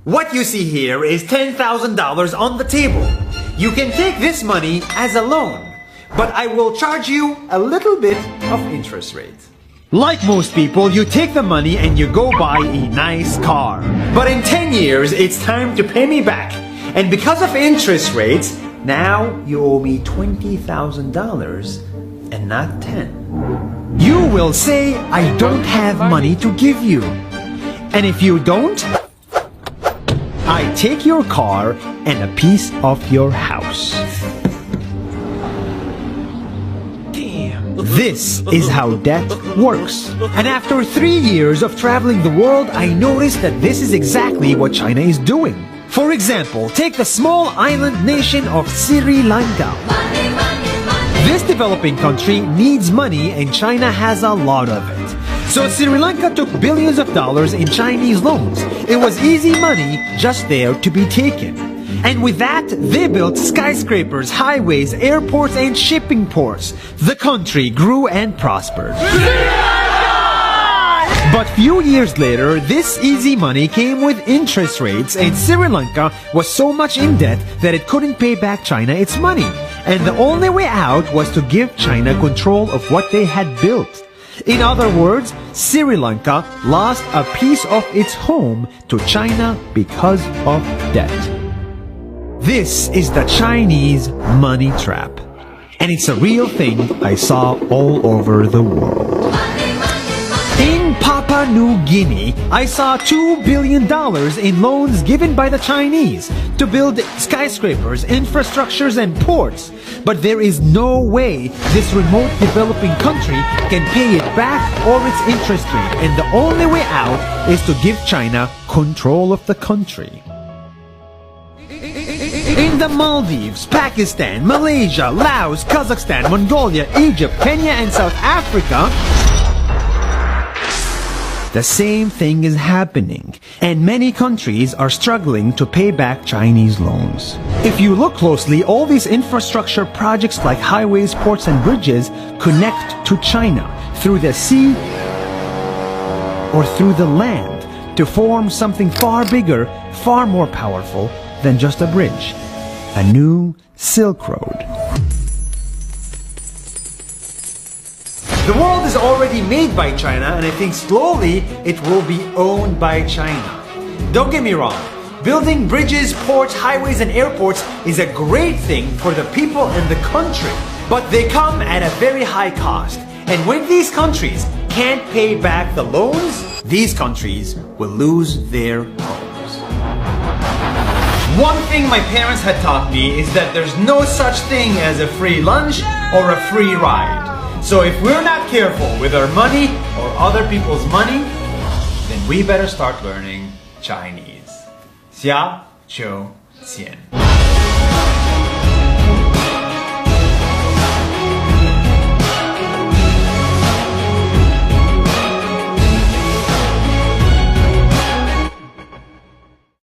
What you see here is $10,000 on the table. You can take this money as a loan, but I will charge you a little bit of interest rate. Like most people, you take the money and you go buy a nice car. But in 10 years, it's time to pay me back. And because of interest rates, now you owe me $20,000 and not 10. You will say, I don't have money to give you. And if you don't, I take your car and a piece of your house. This is how debt works. And after 3 years of traveling the world, I noticed that this is exactly what China is doing. For example, take the small island nation of Sri Lanka. This developing country needs money and China has a lot of it. So Sri Lanka took billions of dollars in Chinese loans. It was easy money just there to be taken. And with that, they built skyscrapers, highways, airports, and shipping ports. The country grew and prospered. But few years later, this easy money came with interest rates, and Sri Lanka was so much in debt that it couldn't pay back China its money. And the only way out was to give China control of what they had built. In other words, Sri Lanka lost a piece of its home to China because of debt. This is the Chinese money trap. And it's a real thing I saw all over the world. In Papua New Guinea, I saw $2 billion in loans given by the Chinese to build skyscrapers, infrastructures, and ports. But there is no way this remote developing country can pay it back or its interest rate. And the only way out is to give China control of the country. In the Maldives, Pakistan, Malaysia, Laos, Kazakhstan, Mongolia, Egypt, Kenya, and South Africa, the same thing is happening, and many countries are struggling to pay back Chinese loans. If you look closely, all these infrastructure projects like highways, ports, and bridges connect to China through the sea or through the land to form something far bigger, far more powerful than just a bridge. A new Silk Road. The world is already made by China, and I think slowly it will be owned by China. Don't get me wrong, building bridges, ports, highways, and airports is a great thing for the people and the country, but they come at a very high cost. And when these countries can't pay back the loans, these countries will lose their homes. One thing my parents had taught me is that there's no such thing as a free lunch or a free ride. So if we're not careful with our money or other people's money, then we better start learning Chinese. 下周见。